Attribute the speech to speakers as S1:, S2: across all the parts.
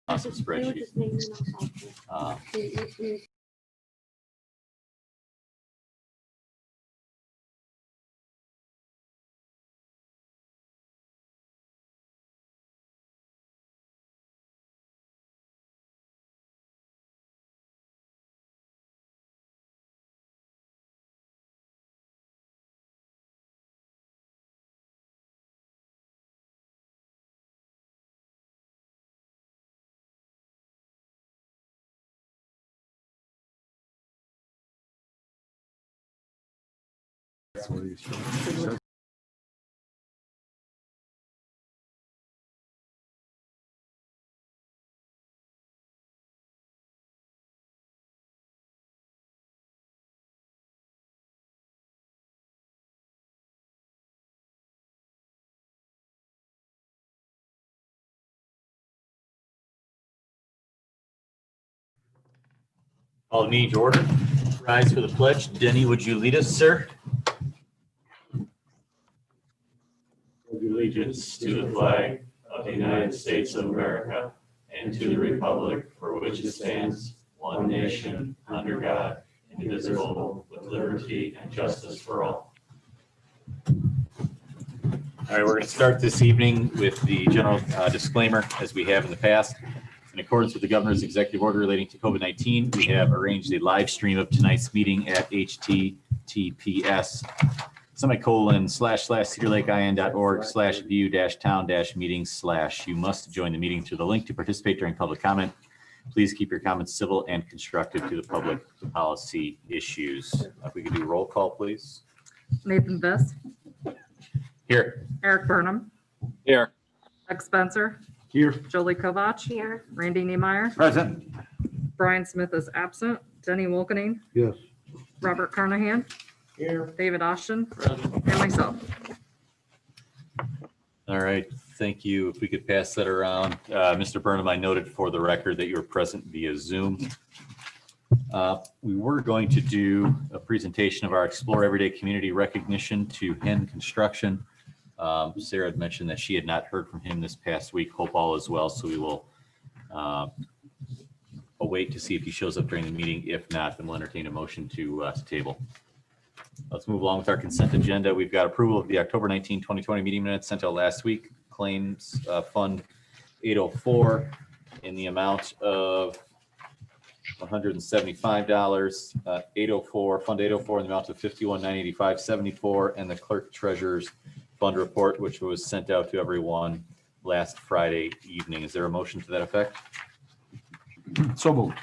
S1: awesome spreadsheet. All meeting to order. Rise for the pledge. Denny, would you lead us, sir?
S2: Allegiance to the flag of the United States of America and to the republic for which it stands, one nation, under God, indivisible, with liberty and justice for all.
S1: All right, we're going to start this evening with the general disclaimer, as we have in the past. In accordance with the governor's executive order relating to COVID-19, we have arranged a live stream of tonight's meeting at https://cedarlakein.org/view-town-meetings/ You must join the meeting through the link to participate during public comment. Please keep your comments civil and constructive to the public policy issues. If we could do roll call, please.
S3: Nathan Viss,
S1: Here.
S3: Eric Burnham,
S4: Here.
S3: Doug Spencer,
S4: Here.
S3: Jolie Kovach,
S5: Here.
S3: Randy Niemeyer,
S4: Present.
S3: Brian Smith is absent, Denny Wolkening,
S4: Yes.
S3: Robert Carnahan,
S4: Here.
S3: David Austin, and myself.
S1: All right, thank you. If we could pass that around. Mr. Burnham, I noted for the record that you were present via Zoom. We were going to do a presentation of our Explore Everyday Community recognition to Hen Construction. Sarah had mentioned that she had not heard from him this past week. Hope all is well, so we will await to see if he shows up during the meeting. If not, then we'll entertain a motion to table. Let's move along with our consent agenda. We've got approval of the October 19, 2020 meeting minutes sent out last week. Claims Fund 804 in the amount of $175. 804 Fund 804 in the amount of $51,985.74, and the clerk treasurer's fund report, which was sent out to everyone last Friday evening. Is there a motion to that effect?
S4: So moved.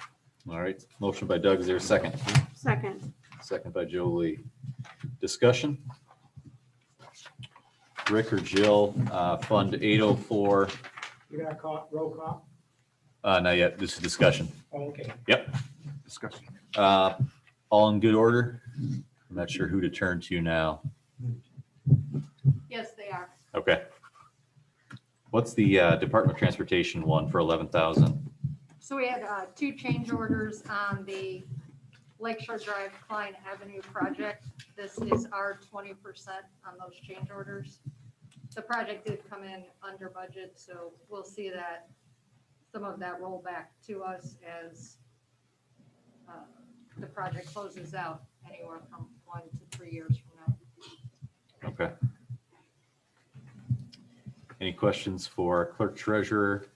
S1: All right, motion by Doug. Is there a second?
S5: Second.
S1: Second by Jolie. Discussion? Rick or Jill, Fund 804.
S6: You got a roll call?
S1: Not yet. This is discussion.
S6: Oh, okay.
S1: Yep.
S4: Discussion.
S1: All in good order? I'm not sure who to turn to now.
S5: Yes, they are.
S1: Okay. What's the Department of Transportation one for 11,000?
S5: So we had two change orders on the Lakeshore Drive Klein Avenue project. This is our 20% on those change orders. The project did come in under budget, so we'll see that some of that roll back to us as the project closes out anywhere from 1 to 3 years from now.
S1: Okay. Any questions for our clerk treasurer?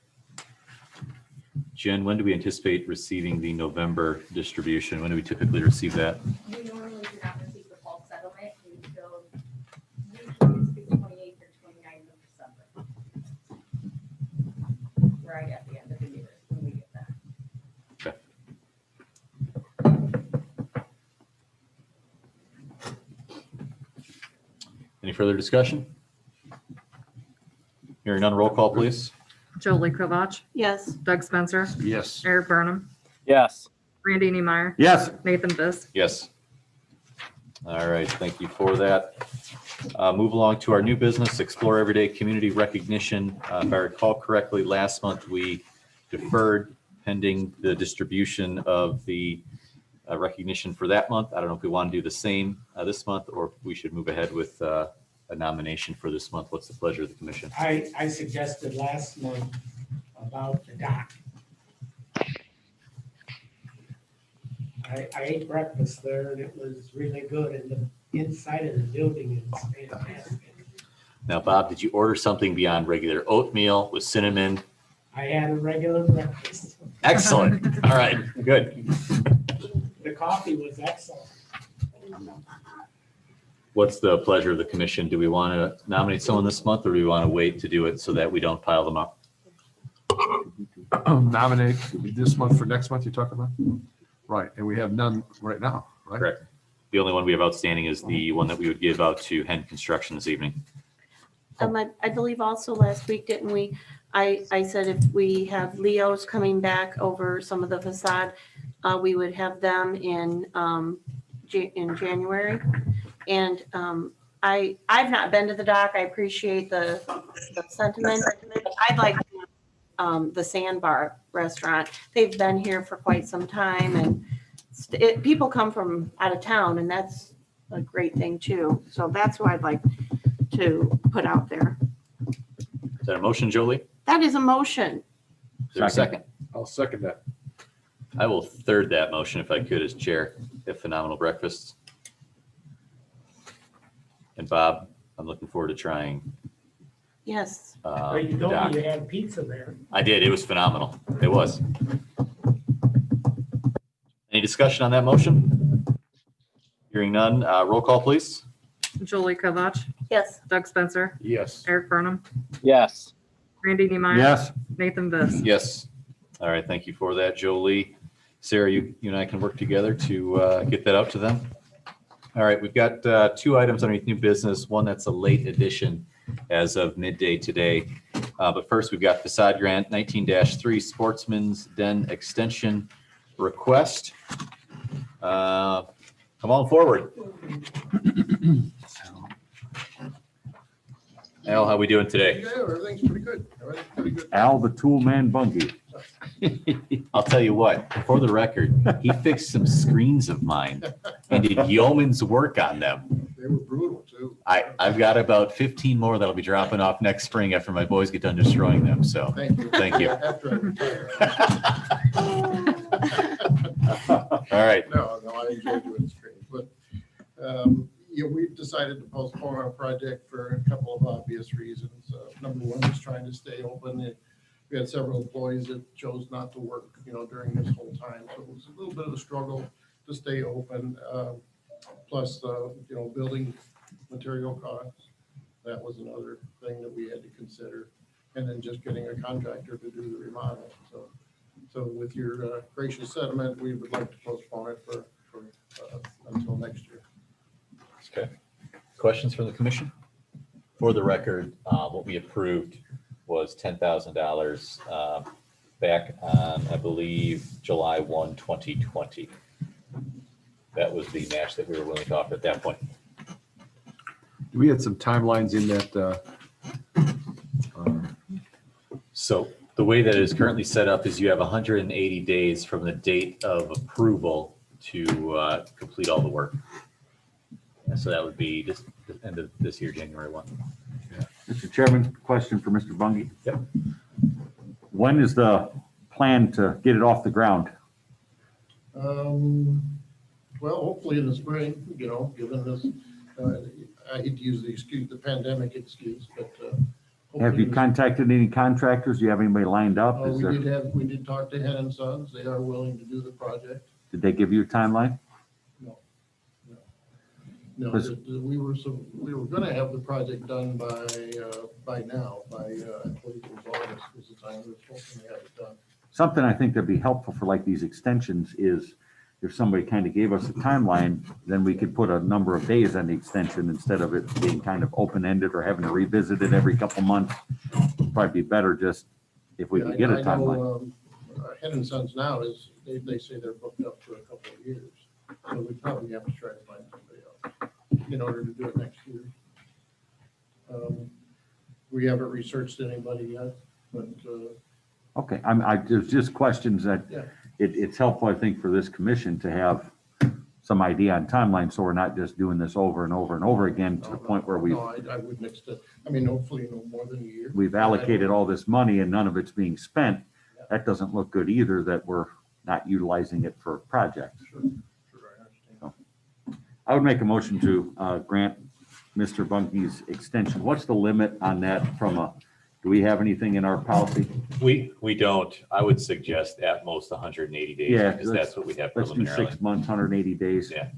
S1: Jen, when do we anticipate receiving the November distribution? When do we typically receive that?
S7: We normally do not receive the fall settlement until usually it's the 28th or 29th of December. Right at the end of the year when we get that.
S1: Any further discussion? Hearing none, roll call, please.
S3: Jolie Kovach,
S5: Yes.
S3: Doug Spencer,
S4: Yes.
S3: Eric Burnham,
S4: Yes.
S3: Randy Niemeyer,
S4: Yes.
S3: Nathan Viss.
S1: Yes. All right, thank you for that. Move along to our new business, Explore Everyday Community Recognition. If I recall correctly, last month we deferred pending the distribution of the recognition for that month. I don't know if we want to do the same this month, or if we should move ahead with a nomination for this month. What's the pleasure of the commission?
S6: I suggested last month about the dock. I ate breakfast there and it was really good and the inside of the building is fantastic.
S1: Now, Bob, did you order something beyond regular oatmeal with cinnamon?
S6: I had a regular breakfast.
S1: Excellent. All right, good.
S6: The coffee was excellent.
S1: What's the pleasure of the commission? Do we want to nominate someone this month, or do we want to wait to do it so that we don't pile them up?
S4: Nominate this month for next month you're talking about? Right, and we have none right now, right?
S1: Correct. The only one we have outstanding is the one that we would give out to Hen Construction this evening.
S8: I believe also last week, didn't we? I said if we have Leo's coming back over some of the facade, we would have them in January. And I've not been to the dock. I appreciate the sentiment. I'd like the Sandbar restaurant. They've been here for quite some time, and people come from out of town, and that's a great thing too. So that's what I'd like to put out there.
S1: Is that a motion, Jolie?
S8: That is a motion.
S1: Is there a second?
S4: I'll second that.
S1: I will third that motion if I could as chair at Phenomenal Breakfast. And Bob, I'm looking forward to trying.
S8: Yes.
S6: But you told
S1: Doc.
S6: me you had pizza there.
S1: I did. It was phenomenal. It was. Any discussion on that motion? Hearing none, roll call, please.
S3: Julie Kovach,
S8: Yes.
S3: Doug Spencer,
S4: Yes.
S3: Eric Burnham,
S9: Yes.
S3: Randy Neemeyer.
S4: Yes.
S3: Nathan Viss.
S1: Yes. All right. Thank you for that, Jolie. Sarah, you and I can work together to get that out to them. All right. We've got two items underneath new business. One that's a late addition as of midday today. But first, we've got facade grant 19-3 Sportsman's Den extension request. Come on forward. Al, how we doing today?
S10: Yeah, everything's pretty good. Everything's pretty good.
S4: Al the Tool Man Bungie.
S1: I'll tell you what, for the record, he fixed some screens of mine and did yeoman's work on them.
S10: They were brutal too.
S1: I've got about 15 more that'll be dropping off next spring after my boys get done destroying them. So
S10: Thank you.
S1: Thank you.
S10: After I retire.
S1: all right.
S10: No, I enjoy doing screens, but, yeah, we've decided to postpone our project for a couple of obvious reasons. Number one is trying to stay open. We had several employees that chose not to work, during this whole time. So it was a little bit of a struggle to stay open. Plus, building material costs. That was another thing that we had to consider. And then just getting a contractor to do the remodel. So with your gracious sentiment, we would like to postpone it for until next year.
S1: Okay. Questions from the commission? For the record, what we approved was $10,000 back on, I believe, July 1, 2020. That was the match that we were willing to offer at that point.
S4: We had some timelines in that.
S1: So the way that it is currently set up is you have 180 days from the date of approval to complete all the work. And so that would be just the end of this year, January 1.
S11: Mr. Chairman, question for Mr. Bungie.
S1: Yep.
S11: When is the plan to get it off the ground?
S10: Well, hopefully in the spring, given this, I hate to use the pandemic excuse, but.
S11: Have you contacted any contractors? Do you have anybody lined up? Is there,
S10: We did talk to Hen and Sons. They are willing to do the project.
S11: did they give you a timeline?
S10: No, we were gonna have the project done by now, I believe it was August was the time we were hoping to have it done.
S11: Something I think that'd be helpful for like these extensions is if somebody kind of gave us a timeline, then we could put a number of days on the extension instead of it being kind of open-ended or having to revisit it every couple months. It'd probably be better just if we
S10: Yeah,
S11: could get a
S10: I
S11: timeline.
S10: know, Hen and Sons now they say they're booked up for a couple of years. So we probably have to try to find somebody else in order to do it next year. We haven't researched anybody yet, but,
S11: Okay, there's just questions that
S10: Yeah.
S11: it's helpful, I think, for this commission to have some idea on timeline, so we're not just doing this over and over and over again to the point where
S10: no, I wouldn't extend, hopefully no more than a year.
S11: we've allocated all this money and none of it's being spent. That doesn't look good either, that not utilizing it for projects.
S10: Sure, I understand.
S11: I would make a motion to grant Mr. Bunky's extension. What's the limit on that do we have anything in our policy?
S1: We don't. I would suggest at most 180 days.
S11: Yeah,
S1: Because that's what we have
S11: Let's do
S1: preliminarily.
S11: 6 months, 180 days.
S1: Yeah.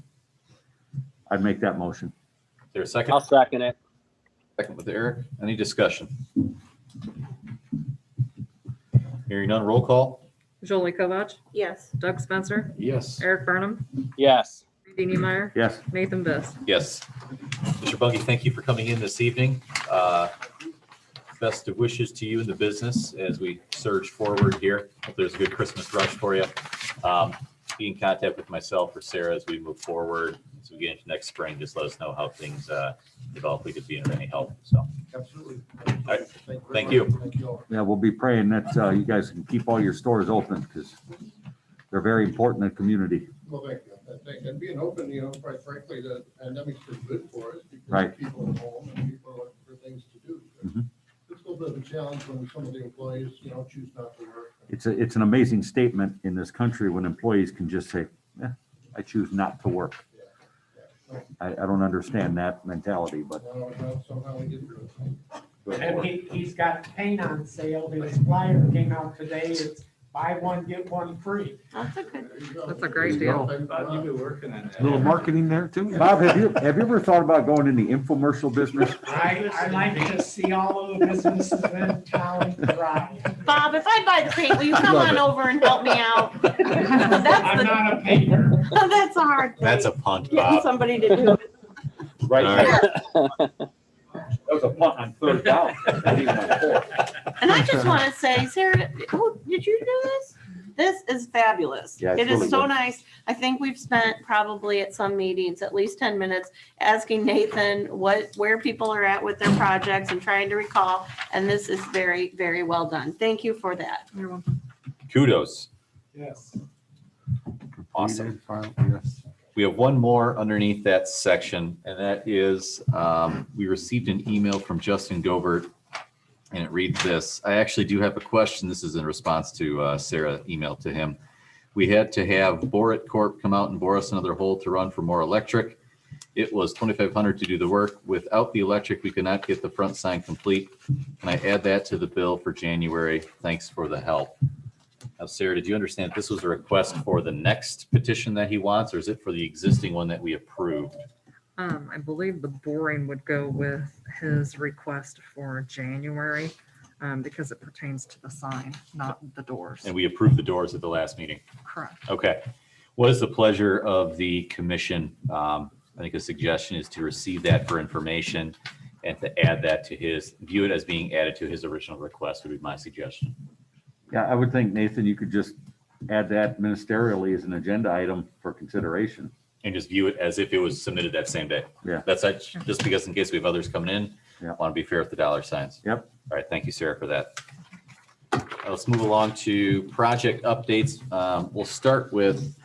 S11: I'd make that motion.
S1: Is there a second?
S9: I'll second it.
S1: Second with Eric. Any discussion? Hearing none, roll call?
S3: Jolie Kovach,
S8: Yes.
S3: Doug Spencer,
S4: Yes.
S3: Eric Burnham,
S9: Yes.
S3: Randy Niemeyer,
S11: Yes.
S3: Nathan Best.
S1: Yes. Mr. Bunky, thank you for coming in this evening. Best of wishes to you in the business as we surge forward here. Hope there's a good Christmas rush for you. Be in contact with myself or Sarah as we move forward. As we get into next spring, just let us know how things develop. We could be of any help. So,
S10: Absolutely.
S1: right.
S10: very
S1: Thank
S10: much.
S1: you.
S10: Thank you all.
S11: Yeah, we'll be praying that you guys can keep all your stores open because they're very important in the community.
S10: Well, thank you. And being open, quite frankly, the pandemic's been good for us because
S11: Right.
S10: people are home and people are looking for things to do.
S11: Mhm.
S10: It's a little bit of a challenge when some of the employees, choose not to work.
S11: It's an amazing statement in this country when employees can just say, yeah, I choose not to work. I don't understand that mentality, but
S10: Well, somehow we get through it.
S6: And he's got paint on sale. His flyer came out today. It's buy one, get one free.
S8: That's a good.
S10: There you go.
S3: That's a great
S10: There you
S3: deal.
S10: go.
S2: Bob, you've been working on that.
S4: A little marketing there too.
S11: Bob, have you ever thought about going in the infomercial business?
S6: I like to see all of the businesses in town thrive.
S8: Bob, if I buy the paint, will you come
S4: Love
S8: on
S4: it.
S8: over and help me out?
S6: I'm
S8: That's
S6: not a painter.
S8: that's a hard thing.
S1: That's a punt,
S8: Getting
S1: Bob.
S8: somebody to do it.
S11: Right.
S1: All right.
S11: That was a punt on 3rd down. Not even on 4th.
S8: And I just want to say, Sarah, did you do this? This is fabulous.
S11: Yeah, it's
S8: It is
S11: really
S8: so
S11: good.
S8: nice. I think we've spent probably at some meetings, at least 10 minutes, asking Nathan where people are at with their projects and trying to recall. And this is very, very well done. Thank you for that.
S3: You're welcome.
S1: Kudos.
S6: Yes.
S1: Awesome.
S4: Yes.
S1: We have one more underneath that section, and that is, we received an email from Justin Gobert, and it reads this. I actually do have a question. This is in response to Sarah emailed to him. We had to have Borit Corp come out and bore us another hole to run for more electric. It was $2,500 to do the work. Without the electric, we could not get the front sign complete. Can I add that to the bill for January? Thanks for the help. Now, Sarah, did you understand this was a request for the next petition that he wants, or is it for the existing one that we approved?
S3: I believe the boring would go with his request for January, because it pertains to the sign, not the doors.
S1: And we approved the doors at the last meeting.
S3: Correct.
S1: Okay. What is the pleasure of the commission? I think a suggestion is to receive that for information and to add that to view it as being added to his original request would be my suggestion.
S11: Yeah, I would think, Nathan, you could just add that ministerially as an agenda item for consideration.
S1: And just view it as if it was submitted that same day.
S11: Yeah.
S1: That's just because in case we have others coming in,
S11: Yeah.
S1: want to be fair with the dollar signs.
S11: Yep.
S1: All right. Thank you, Sarah, for that. Let's move along to project updates. We'll start with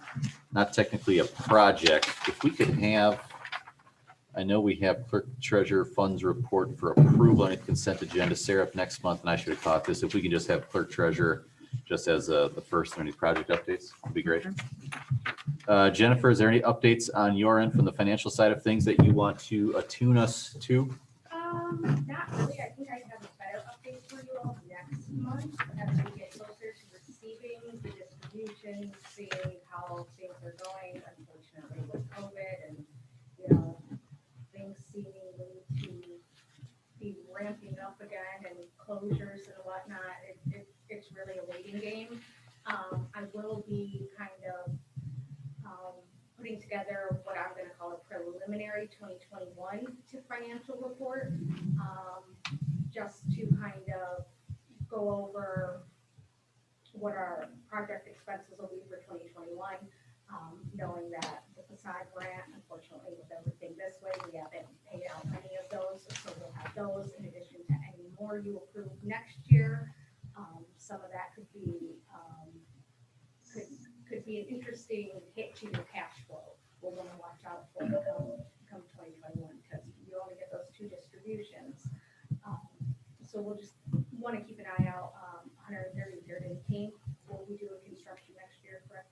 S1: not technically a project. If we could have, I know we have clerk treasurer funds report for approval on the consent agenda. Sarah, next month, and I should have caught this, if we can just have clerk treasurer just as the first of any project updates, would be great. Jennifer, is there any updates on your end from the financial side of things that you want to attune us to?
S7: Not really. I think I have a better update for you all next month as we get closer to receiving the distribution, seeing how things are going, unfortunately with COVID and, things seemingly to be ramping up again and closures and whatnot. It's really a waiting game. I will be kind of putting together what I'm going to call a preliminary 2021 to financial report, just to kind of go over what our project expenses will be for 2021, knowing that the facade grant, unfortunately, with everything this way, we haven't paid out any of those, so we'll have those in addition to any more you approve next year. Some of that could be an interesting hit to your cash flow. We'll want to watch out for come 2021 because you only get those two distributions. So we'll just want to keep an eye out. 133rd and King, will we do a construction next year, correct?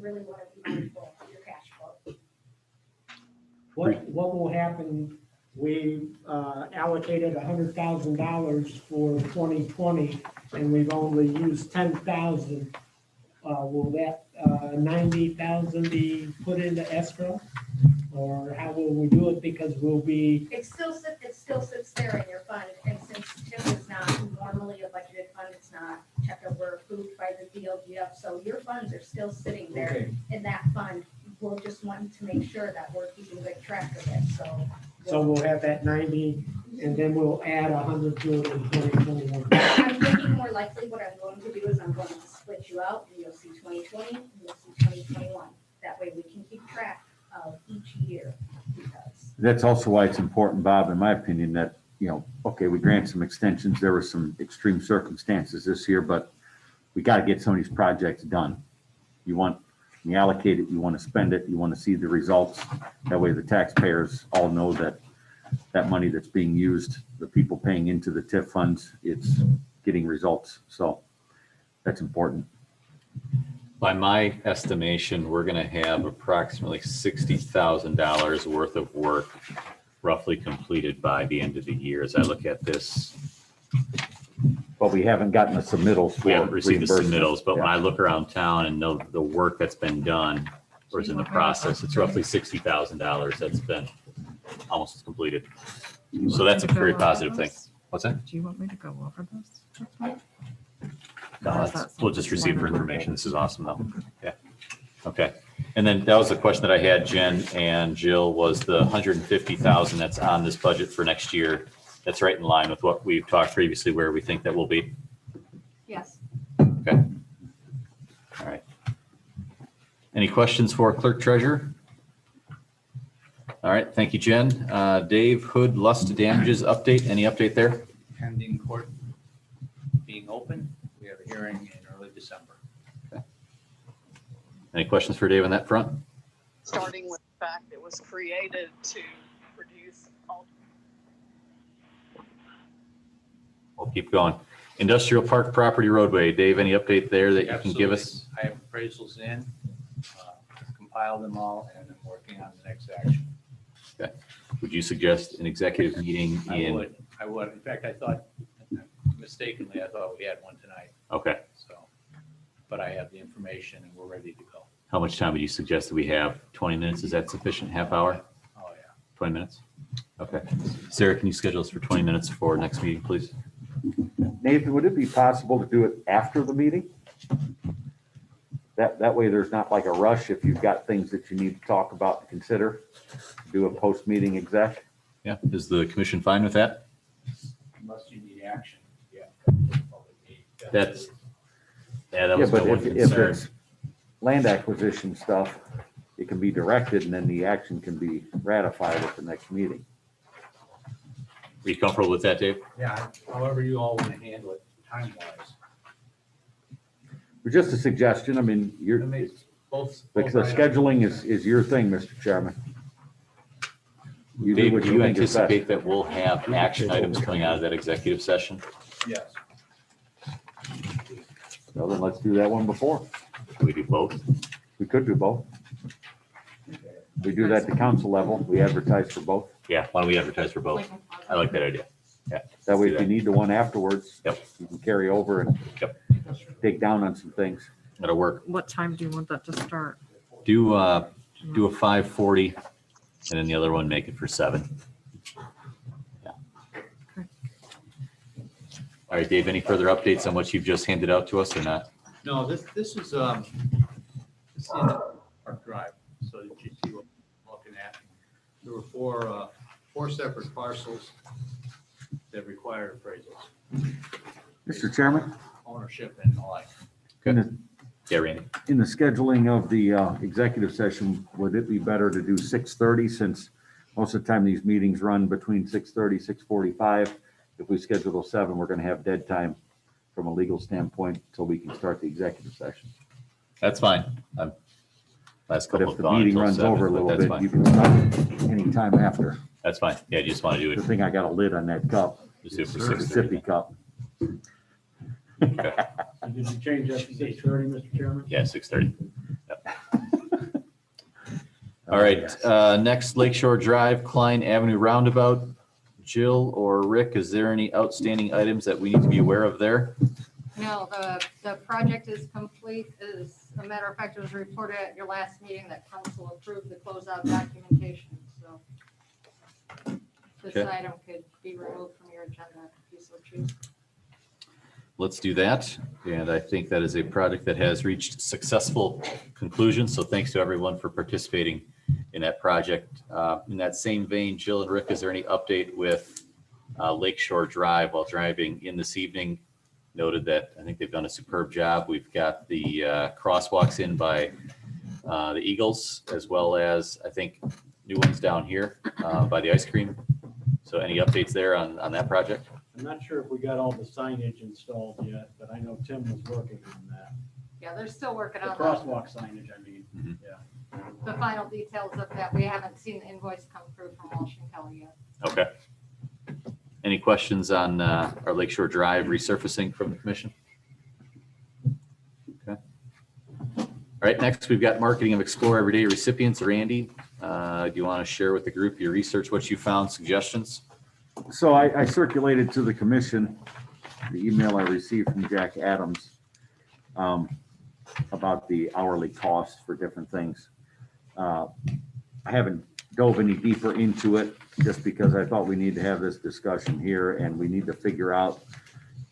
S7: really want to be mindful of your cash flow.
S6: What will happen, we allocated $100,000 for 2020, and we've only used 10,000. Will that 90,000 be put into escrow? Or how will we do it? Because we'll be,
S7: It still sits there in your fund, and since TIF is not normally a budgeted fund, it's not checked over, approved by the DLGF, so your funds are still sitting there
S6: okay,
S7: in that fund. We'll just want to make sure that we're keeping good track of it, so.
S6: so we'll have that 90, and then we'll add 100 to it in 2021.
S7: I'm thinking more likely what I'm going to do is I'm going to split you out, and you'll see 2020, and you'll see 2021. That way we can keep track of each year, because.
S11: That's also why it's important, Bob, in my opinion, that, okay, we grant some extensions. There were some extreme circumstances this year, but we got to get some of these projects done. You allocate it, you want to spend it, you want to see the results. That way the taxpayers all know that that money that's being used, the people paying into the TIF funds, it's getting results. So that's important.
S1: By my estimation, we're going to have approximately $60,000 worth of work roughly completed by the end of the year. As I look at this,
S11: But we haven't gotten the submittals.
S1: we haven't
S11: for
S1: received the
S11: reimbursement.
S1: submittals, but when
S11: Yeah.
S1: I look around town and know the work that's been done or is in the process, it's roughly $60,000 that's been almost completed. So that's a very positive thing. What's that?
S3: Do you want me to go over this?
S1: No,
S3: Or is
S1: that's-
S3: that
S1: we'll just
S3: something
S1: receive
S3: you
S1: for
S3: wanna-
S1: information. This is awesome though. Yeah. Okay. And then that was the question that I had, Jen and Jill, was the 150,000 that's on this budget for next year. That's right in line with what we've talked previously, where we think that will be.
S5: Yes.
S1: Okay. All right. Any questions for clerk treasurer? All right. Thank you, Jen. Dave, Hood, Lust damages update. Any update there?
S9: Pending court being open. We have a hearing in early December.
S1: Any questions for Dave on that front?
S12: Starting with the fact it was created to produce.
S1: We'll keep going. Industrial Park Property Roadway. Dave, any update there that you can give us?
S9: Absolutely. I have appraisals in, compiled them all, and I'm working on the next action.
S1: Okay. Would you suggest an executive meeting in?
S9: I would. In fact, I thought mistakenly, I thought we had one tonight.
S1: Okay.
S9: So, but I have the information and we're ready to go.
S1: How much time would you suggest that we have? 20 minutes? Is that sufficient? Half hour?
S9: Oh, yeah.
S1: 20 minutes? Okay. Sarah, can you schedule us for 20 minutes for next meeting, please?
S11: Nathan, would it be possible to do it after the meeting? That way there's not like a rush if you've got things that you need to talk about and consider. Do a post-meeting exec.
S1: Yeah. Is the commission fine with that?
S9: Unless you need action. Yeah.
S1: That's, yeah, that
S11: Yeah,
S1: was my
S11: but
S1: one
S11: if
S1: concern.
S11: it's land acquisition stuff, it can be directed and then the action can be ratified at the next meeting.
S1: Are you comfortable with that, Dave?
S9: Yeah, however you all want to handle it time-wise.
S11: But just a suggestion, I mean,
S9: It makes both.
S11: the
S9: both items-
S11: scheduling is your thing, Mr. Chairman. You do
S1: Dave,
S11: what
S1: do
S11: you
S1: you
S11: think is best.
S1: anticipate that we'll have action items coming out of that executive session?
S9: Yes.
S11: Well, then let's do that one before.
S1: Can we do both?
S11: We could do both. We do that at the council level. We advertise for both.
S1: Yeah, why don't we advertise for both? I like that idea. Yeah.
S11: That way,
S1: let's
S11: if
S1: do
S11: you need the one afterwards,
S1: Yep.
S11: you can carry over and
S1: Yep.
S11: dig down on some things.
S1: That'll work.
S3: What time do you want that to start?
S1: Do a 5:40 and then the other one make it for 7. Yeah.
S3: Okay.
S1: All right, Dave, any further updates on what you've just handed out to us or not?
S9: No, this is this is Park Drive, so that you see what I'm looking at. There were four separate parcels that required appraisals,
S11: Mr. Chairman,
S9: ownership and the like.
S11: in the,
S1: Yeah, Randy.
S11: in the scheduling of the executive session, would it be better to do 6:30 since most of the time these meetings run between 6:30, 6:45? If we schedule till 7, we're going to have dead time from a legal standpoint until we can start the executive session.
S1: That's fine. Last
S11: But
S1: couple
S11: if
S1: of
S11: the
S1: gone
S11: meeting
S1: until
S11: runs
S1: 7,
S11: over a
S1: but
S11: little
S1: that's
S11: bit, you
S1: fine.
S11: can start anytime after.
S1: That's fine. Yeah, you just want to do
S11: Good
S1: it.
S11: thing I got a lid on that cup,
S1: Just do it for
S11: the
S1: 6:30.
S11: sippy cup.
S6: Did you change that to 6:30, Mr. Chairman?
S1: Yeah, 6:30. Yep. All right, next Lakeshore Drive, Klein Avenue Roundabout. Jill or Rick, is there any outstanding items that we need to be aware of there?
S5: No, the project is complete. As a matter of fact, it was reported at your last meeting that council approved the closeout documentation, so this
S1: Okay.
S5: item could be removed from your agenda if you so choose.
S1: Let's do that. And I think that is a project that has reached successful conclusion. So thanks to everyone for participating in that project. In that same vein, Jill and Rick, is there any update with Lakeshore Drive while driving in this evening? Noted that I think they've done a superb job. We've got the crosswalks in by the Eagles, as well as I think new ones down here by the ice cream. So any updates there on that project?
S13: I'm not sure if we got all the signage installed yet, but I know Tim was working on that.
S5: Yeah, they're still working
S13: The
S5: on
S13: crosswalk signage, I mean,
S1: Mhm.
S13: yeah.
S5: the final details of that. We haven't seen the invoice come through from Walsh and Kelly yet.
S1: Okay. Any questions on our Lakeshore Drive resurfacing from the commission? Okay. All right, next we've got marketing of Explore Everyday recipients. Randy, do you want to share with the group your research, what you found, suggestions?
S11: So I circulated to the commission the email I received from Jack Adams about the hourly costs for different things. I haven't dove any deeper into it just because I thought we need to have this discussion here and we need to figure out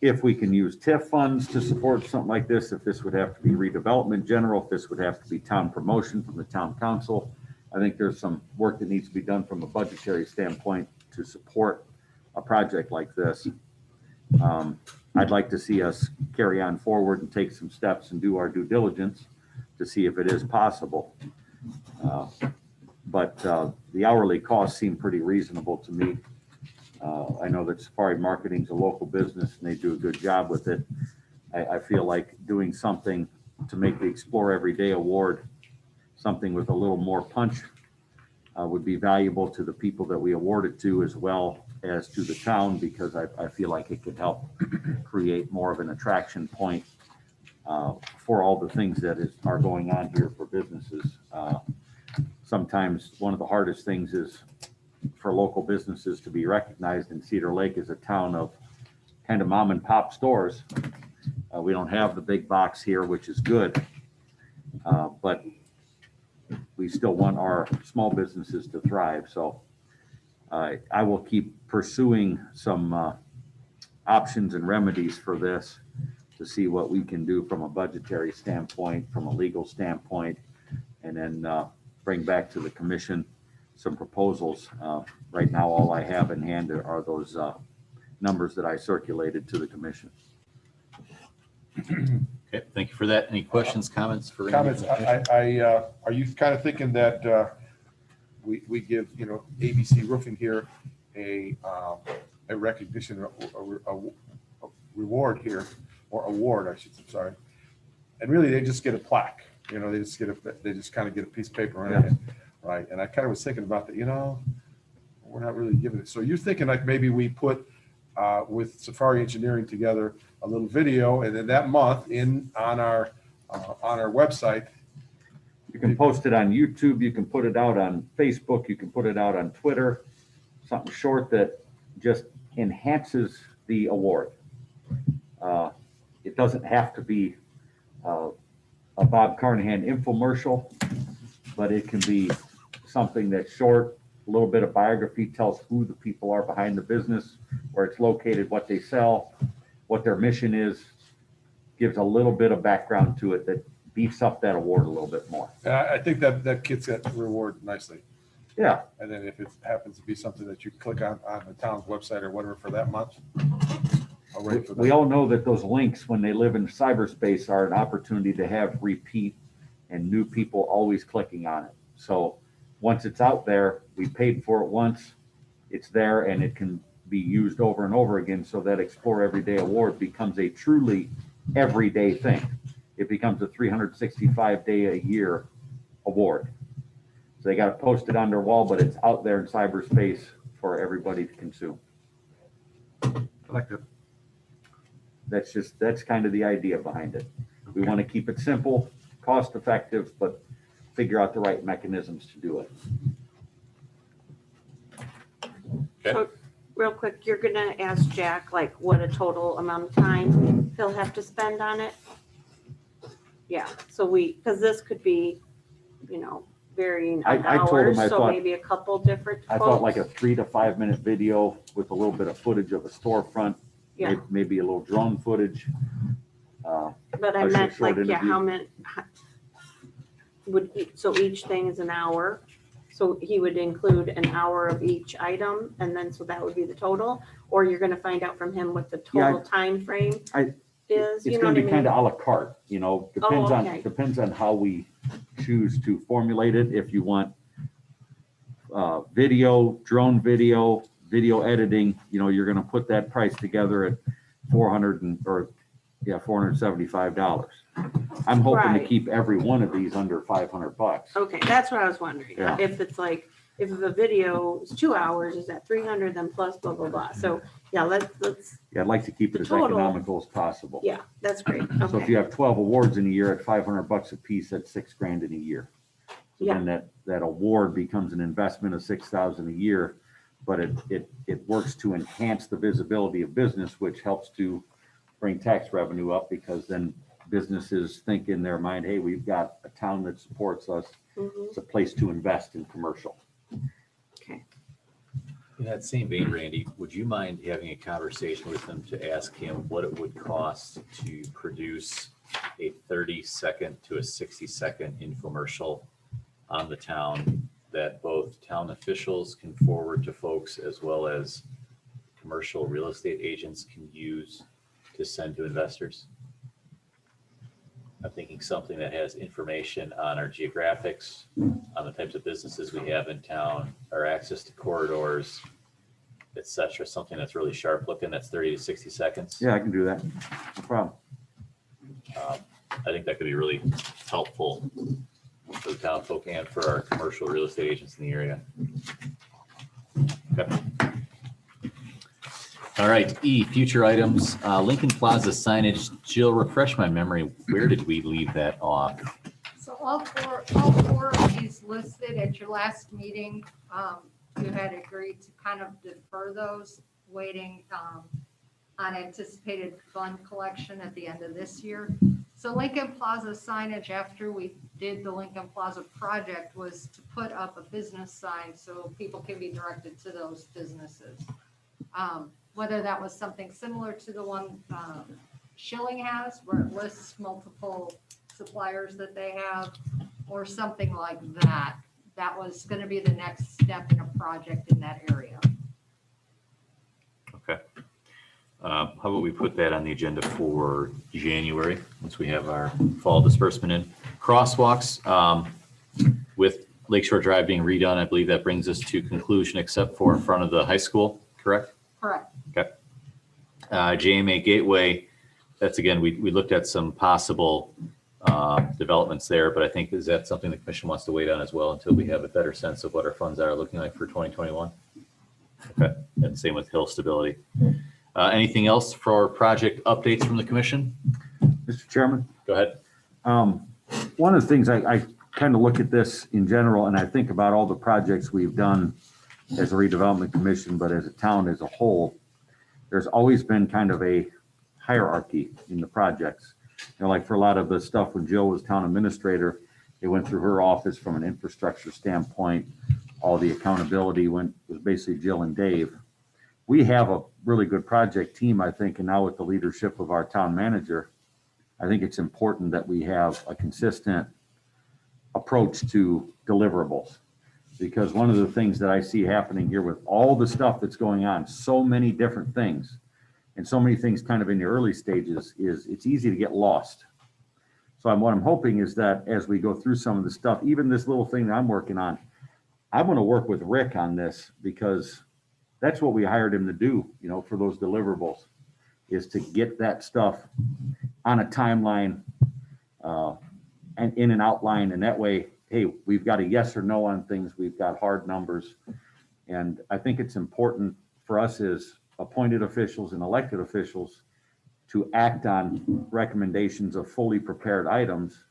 S11: if we can use TIF funds to support something like this, if this would have to be redevelopment general, if this would have to be town promotion from the town council. I think there's some work that needs to be done from a budgetary standpoint to support a project like this. I'd like to see us carry on forward and take some steps and do our due diligence to see if it is possible. But the hourly costs seem pretty reasonable to me. I know that Safari Marketing's a local business and they do a good job with it. I feel like doing something to make the Explore Everyday Award something with a little more punch would be valuable to the people that we award it to, as well as to the town, because I feel like it could help create more of an attraction point for all the things that are going on here for businesses. Sometimes one of the hardest things is for local businesses to be recognized, and Cedar Lake is a town of kind of mom and pop stores. We don't have the big box here, which is good, but we still want our small businesses to thrive. So I will keep pursuing some options and remedies for this to see what we can do from a budgetary standpoint, from a legal standpoint, and then bring back to the commission some proposals. Right now, all I have in hand are those numbers that I circulated to the commission.
S1: Okay, thank you for that. Any questions, comments for Randy?
S4: Comments, are you kind of thinking that we give, ABC Roofing here a recognition, a reward here, or award, I should say, sorry. And really, they just get a plaque, they just kind of get a piece of paper on it, right? And I kind of was thinking about that, we're not really giving it. So you're thinking like maybe we put with Safari Engineering together a little video, and then that month on our website.
S11: You can post it on YouTube, you can put it out on Facebook, you can put it out on Twitter, something short that just enhances the award. It doesn't have to be a Bob Carnahan infomercial, but it can be something that's short, a little bit of biography, tells who the people are behind the business, where it's located, what they sell, what their mission is, gives a little bit of background to it that beefs up that award a little bit more.
S4: I think that gets that reward nicely.
S11: Yeah.
S4: And then if it happens to be something that you click on the town's website or whatever for that month. I'll wait for that.
S11: We all know that those links, when they live in cyberspace, are an opportunity to have repeat and new people always clicking on it. So once it's out there, we paid for it once, it's there, and it can be used over and over again, so that Explore Everyday Award becomes a truly everyday thing. It becomes a 365-day-a-year award. So they got to post it on their wall, but it's out there in cyberspace for everybody to consume.
S4: I like that.
S11: That's kind of the idea behind it. We want to keep it simple. cost effective, but figure out the right mechanisms to do it.
S8: So, real quick, you're gonna ask Jack like what a total amount of time he'll have to spend on it? Yeah, so because this could be, varying on
S11: I told him
S8: hours,
S11: I
S8: so
S11: thought-
S8: maybe a couple different
S11: I thought like a
S8: quotes.
S11: 3 to 5 minute video with a little bit of footage of a storefront,
S8: Yeah,
S11: maybe a little drone footage.
S8: but I
S11: a
S8: meant
S11: short
S8: like, yeah,
S11: interview.
S8: how many, so each thing is an hour? So he would include an hour of each item, and then, so that would be the total? Or you're gonna find out from him what the
S11: Yeah,
S8: total time frame
S11: I-
S8: is,
S11: It's
S8: you know
S11: gonna
S8: what I
S11: be kind
S8: mean?
S11: of à la carte,
S8: okay.
S11: depends on how we choose to formulate it. If you want video, drone video, video editing, you're gonna put that price together at $475. I'm hoping to
S8: Right.
S11: keep every one of these under $500.
S8: Okay, that's what I was wondering.
S11: Yeah.
S8: If it's like, if the video is 2 hours, is that 300 then plus blah, blah, blah. So, yeah, let's,
S11: Yeah, I'd like to keep it
S8: The
S11: as
S8: total-
S11: economical as possible.
S8: yeah, that's great.
S11: So if
S8: Okay,
S11: you have 12 awards in a year at $500 a piece, that's $6,000 in a year. So
S8: Yeah.
S11: then that award becomes an investment of $6,000 a year, but it works to enhance the visibility of business, which helps to bring tax revenue up, because then businesses think in their mind, hey, we've got a town that supports us.
S8: Mhm.
S11: It's a place to invest in commercial.
S8: Okay.
S1: In that same vein, Randy, would you mind having a conversation with him to ask him what it would cost to produce a 30-second to a 60-second infomercial on the town that both town officials can forward to folks as well as commercial real estate agents can use to send to investors? I'm thinking something that has information on our geographics, on the types of businesses we have in town, our access to corridors, et cetera, something that's really sharp looking, that's 30 to 60 seconds.
S11: Yeah, I can do that. No problem.
S1: I think that could be really helpful for the town folk and for our commercial real estate agents in the area. Okay. All right, E, future items, Lincoln Plaza signage. Jill, refresh my memory. Where did we leave that off?
S5: So all four of these listed at your last meeting, you had agreed to kind of defer those, waiting on anticipated fund collection at the end of this year. So Lincoln Plaza signage, after we did the Lincoln Plaza project, was to put up a business sign so people can be directed to those businesses. Whether that was something similar to the one Schilling has, where it lists multiple suppliers that they have, or something like that. That was going to be the next step in a project in that area.
S1: Okay. How about we put that on the agenda for January, once we have our fall disbursement in. Crosswalks, with Lakeshore Drive being redone, I believe that brings us to conclusion, except for in front of the high school, correct?
S5: Correct.
S1: Okay. JMA Gateway, that's again, we looked at some possible developments there, but I think, is that something the commission wants to wait on as well until we have a better sense of what our funds are looking like for 2021? Okay, and same with Hill Stability. Anything else for project updates from the commission?
S11: Mr. Chairman?
S1: Go ahead.
S11: One of the things I kind of look at this in general, and I think about all the projects we've done as a redevelopment commission, but as a town as a whole, there's always been kind of a hierarchy in the projects. Like for a lot of the stuff when Jill was town administrator, it went through her office from an infrastructure standpoint. All the accountability was basically Jill and Dave. We have a really good project team, I think, and now with the leadership of our town manager, I think it's important that we have a consistent approach to deliverables. Because one of the things that I see happening here with all the stuff that's going on, so many different things, and so many things kind of in the early stages, is it's easy to get lost. So what I'm hoping is that as we go through some of the stuff, even this little thing that I'm working on, I want to work with Rick on this, because that's what we hired him to do, for those deliverables, is to get that stuff on a timeline and in an outline. And that way, hey, we've got a yes or no on things. We've got hard numbers. And I think it's important for us as appointed officials and elected officials to act on recommendations of fully prepared items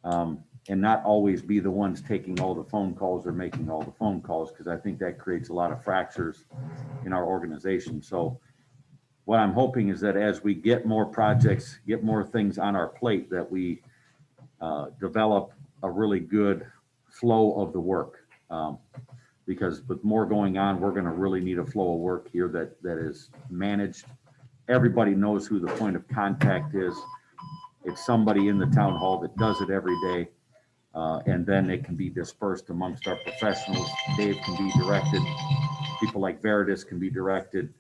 S11: and not always be the ones taking all the phone calls or making all the phone calls, because I think that creates a lot of fractures in our organization. So what I'm hoping is that as we get more projects, get more things on our plate, that we develop a really good flow of the work. Because with more going on, we're going to really need a flow of work here that is managed. Everybody knows who the point of contact is. It's somebody in the town hall that does it every day. And then it can be dispersed amongst our professionals. Dave can be directed. People like Veritas can be directed.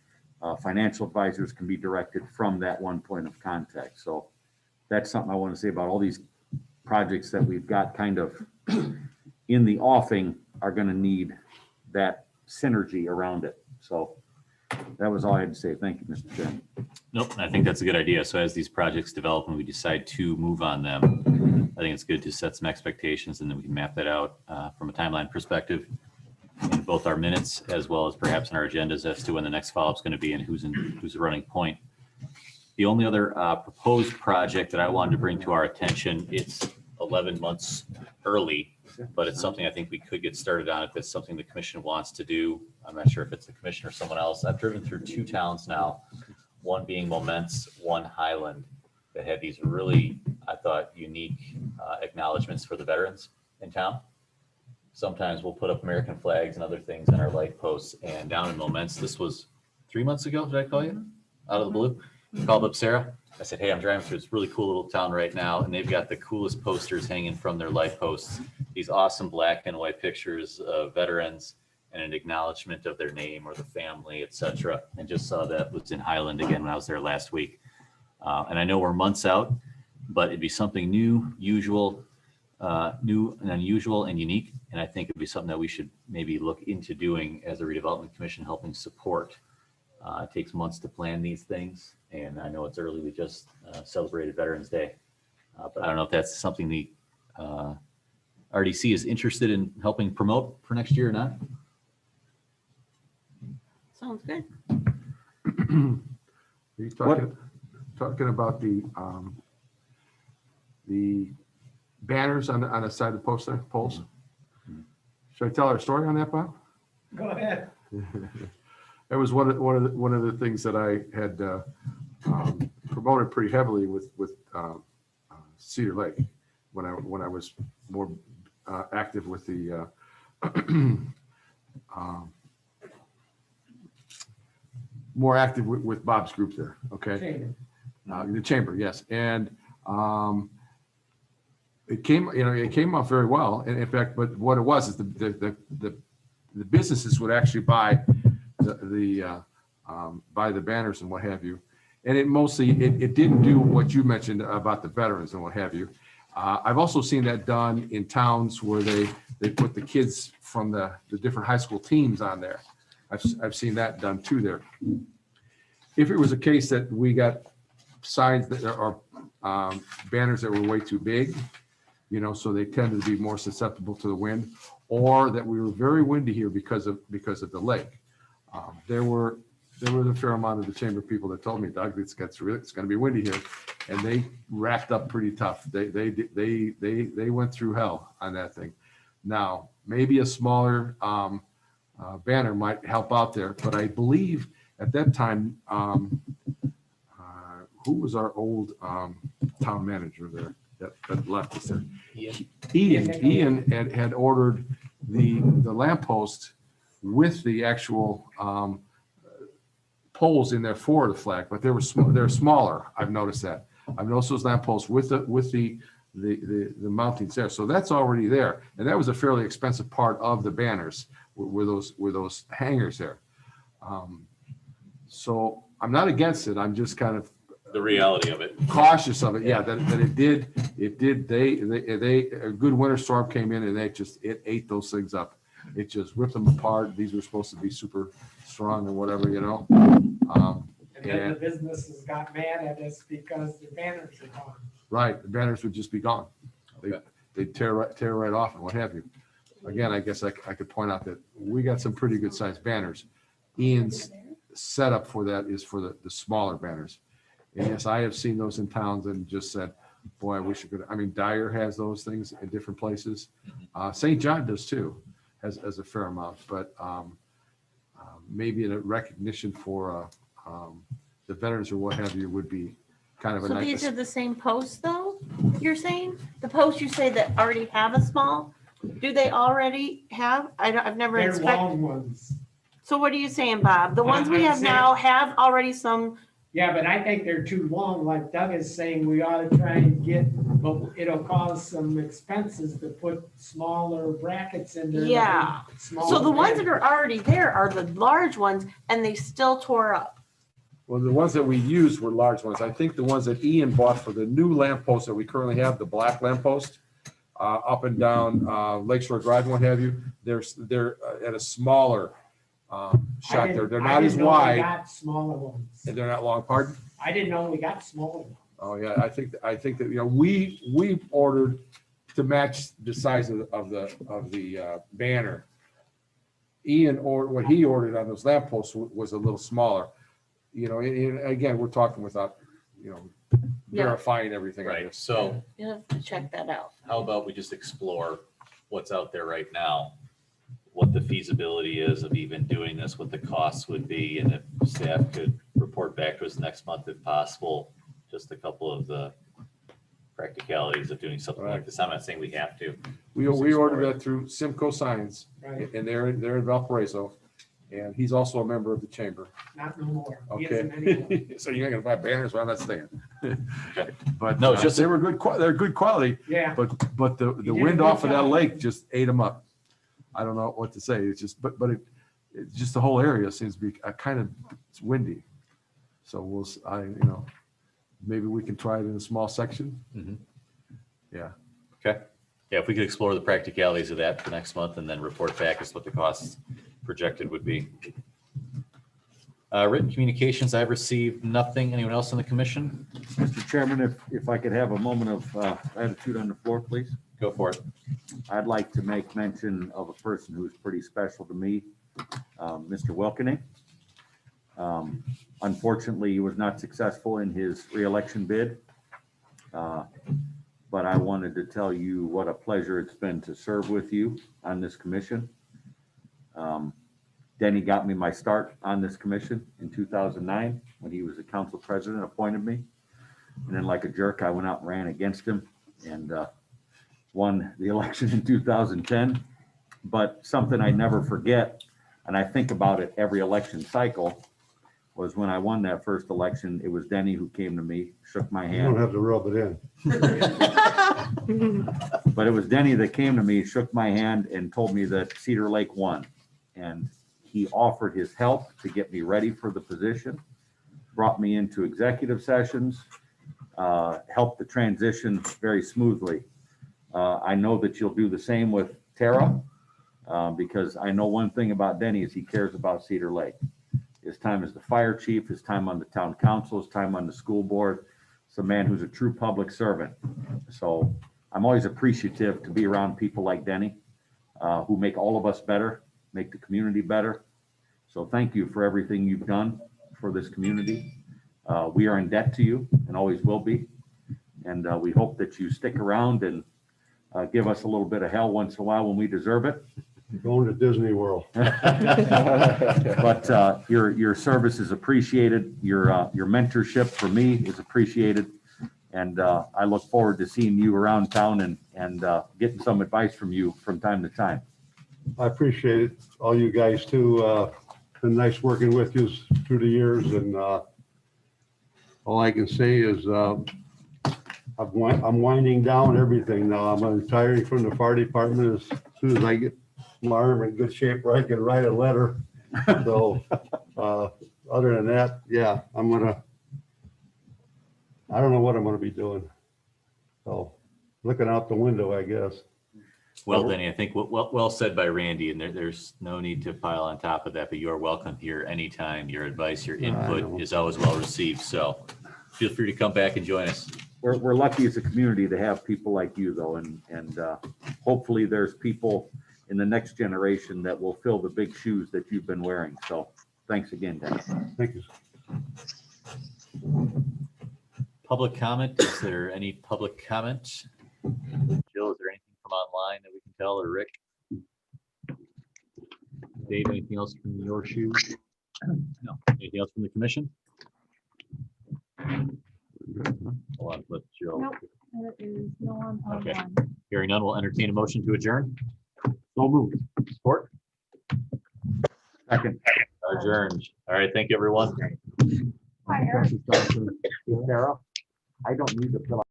S11: Financial advisors can be directed from that one point of contact. So that's something I want to say about all these projects that we've got kind of in the offing are going to need that synergy around it. So that was all I had to say. Thank you, Mr. Chairman.
S1: Nope, I think that's a good idea. So as these projects develop and we decide to move on them, I think it's good to set some expectations and then we can map that out from a timeline perspective in both our minutes as well as perhaps in our agendas as to when the next follow-up is going to be and who's the running point. The only other proposed project that I wanted to bring to our attention, it's 11 months early, but it's something I think we could get started on if it's something the commission wants to do. I'm not sure if it's the commission or someone else. I've driven through 2 towns now, one being Momence, one Highland, that had these really, I thought, unique acknowledgements for the veterans in town. Sometimes we'll put up American flags and other things on our light posts. And down in Momence, this was 3 months ago, did I call you? Out of the blue? Called up Sarah. I said, hey, I'm driving through this really cool little town right now, and they've got the coolest posters hanging from their light posts. These awesome black and white pictures of veterans and an acknowledgement of their name or the family, et cetera. And just saw that was in Highland again when I was there last week. And I know we're months out, but it'd be something new, usual, new and unusual and unique. And I think it'd be something that we should maybe look into doing as a redevelopment commission, helping support. It takes months to plan these things. And I know it's early. We just celebrated Veterans Day. But I don't know if that's something the RDC is interested in helping promote for next year or not.
S8: Sounds good.
S4: Are you talking about the banners on the side of the poles? Should I tell our story on that, Bob?
S6: Go ahead.
S4: That was one of the things that I had promoted pretty heavily with Cedar Lake when I was more active with the more active with Bob's group there. Okay,
S6: Chamber.
S4: The chamber, yes, and it came off very well. And in fact, but what it was is the businesses would actually buy buy the banners and what have you. And it mostly, it didn't do what you mentioned about the veterans and what have you. I've also seen that done in towns where they put the kids from the different high school teams on there. I've seen that done too there. If it was a case that we got signs that are banners that were way too big, so they tended to be more susceptible to the wind, or that we were very windy here because of the lake. There were a fair amount of the chamber people that told me, Doug, it's going to be windy here, and they wrapped up pretty tough. They went through hell on that thing. Now, maybe a smaller banner might help out there, but I believe at that time, who was our old town manager there that left us there? Ian had ordered the lamppost with the actual poles in there for the flag, but they're smaller. I've noticed that. I've noticed those lampposts with the mountings there. So that's already there, and that was a fairly expensive part of the banners. Were those hangers there? So I'm not against it. I'm just kind of
S1: The reality of it.
S4: cautious of it. Yeah, that it did. They a good winter storm came in and it ate those things up. It just ripped them apart. These were supposed to be super strong and whatever,
S6: And then the businesses got mad at us because their banners are gone.
S4: Right, the banners would just be gone. They'd tear right off and what have you. Again, I guess I could point out that we got some pretty good sized banners. Ian's setup for that is for the smaller banners. And yes, I have seen those in towns and just said, boy, I wish I could, I mean, Dyer has those things in different places. St. John does too, has a fair amount, but maybe a recognition for the veterans or what have you would be kind of a
S8: So
S4: nice.
S8: these are the same posts though, you're saying? The posts you say that already have a small, do they already have? I've never
S6: They're
S8: inspected.
S6: long ones.
S8: So what are you saying, Bob? The ones we
S6: I'm
S8: have
S6: saying-
S8: now have already some,
S6: Yeah, but I think they're too long, like Doug is saying, we ought to try and get, but it'll cause some expenses to put smaller brackets in there.
S8: Yeah. so the ones that are already there are the large ones and they still tore up.
S4: Well, the ones that we used were large ones. I think the ones that Ian bought for the new lampposts that we currently have, the black lamppost, up and down Lakeshore Drive, and what have you, they're at a smaller shot there. They're not as
S6: We
S4: wide
S6: got smaller ones.
S4: and they're not long. Pardon?
S6: I didn't know we got smaller ones.
S4: Oh, yeah, I think that, you know, we ordered to match the size of the banner. Ian, or what he ordered on those lampposts was a little smaller. You know, and again, we're talking without, you know,
S8: Yeah.
S4: verifying everything. I
S1: Right,
S4: guess.
S1: so
S8: You have to check that out.
S1: how about we just explore what's out there right now? What the feasibility is of even doing this, what the costs would be, and if staff could report back to us next month if possible, just a couple of the practicalities of doing something like this. I'm not saying we have to.
S4: We ordered that through Simcoe Signs,
S6: Right,
S4: and they're in Valparaiso, and he's also a member of the chamber.
S6: not no more. He isn't
S4: Okay,
S6: anymore.
S4: so you're not gonna buy banners, well, I'm not saying. But
S1: No, it's just-
S4: they were they're good quality,
S6: Yeah,
S4: but the
S6: did a
S4: wind
S6: good
S4: off of that
S6: job.
S4: lake just ate them up. I don't know what to say. It's just, but it's just the whole area seems to be kind of, it's windy. So you know, maybe we can try it in a small section.
S1: Mhm.
S4: Yeah.
S1: Okay. Yeah, if we could explore the practicalities of that for next month and then report back as what the costs projected would be. Written communications, I've received nothing. Anyone else on the commission?
S11: Mr. Chairman, if I could have a moment of attitude on the floor, please.
S1: Go for it.
S11: I'd like to make mention of a person who's pretty special to me, Mr. Wilkening. Unfortunately, he was not successful in his reelection bid. But I wanted to tell you what a pleasure it's been to serve with you on this commission. Denny got me my start on this commission in 2009 when he was the council president, appointed me. And then like a jerk, I went out and ran against him and won the election in 2010. But something I never forget, and I think about it every election cycle, was when I won that first election, it was Denny who came to me, shook my
S14: You don't
S11: hand.
S14: have to rub it in.
S11: But it was Denny that came to me, shook my hand, and told me that Cedar Lake won. And he offered his help to get me ready for the position, brought me into executive sessions, helped the transition very smoothly. I know that you'll do the same with Tara, because I know one thing about Denny is he cares about Cedar Lake. His time as the fire chief, his time on the town council, his time on the school board. It's a man who's a true public servant. So I'm always appreciative to be around people like Denny, who make all of us better, make the community better. So thank you for everything you've done for this community. We are in debt to you and always will be. And we hope that you stick around and give us a little bit of hell once in a while when we deserve it.
S14: Going to Disney World.
S11: But your service is appreciated. Your mentorship for me is appreciated. And I look forward to seeing you around town and getting some advice from you from time to time.
S14: I appreciate it, all you guys too. Been nice working with you through the years, and all I can say is I'm winding down everything now. I'm retiring from the fire department as soon as I get my arm in good shape where I can write a letter. So other than that, yeah, I don't know what I'm gonna be doing. So looking out the window, I guess.
S1: Well, Denny, I think well said by Randy, and there's no need to pile on top of that, but you're welcome here anytime. Your advice, your input is always well received. So feel free to come back and join us.
S11: We're lucky as a community to have people like you though. And hopefully there's people in the next generation that will fill the big shoes that you've been wearing. So thanks again, Dennis.
S14: Thank you.
S1: public comment. Is there any public comment? Jill, is there anything from online that we can tell, or Rick? Dave, anything else from your shoes? No. Anything else from the commission? Hold on, let Jill.
S15: Nope, there is no one
S1: Okay.
S15: online.
S1: Hearing none, we'll entertain a motion to adjourn.
S11: So moved.
S1: Support?
S11: Second.
S1: Adjourned. All right, thank you, everyone.
S15: Hi, Eric.
S11: Sarah, I don't need to fill out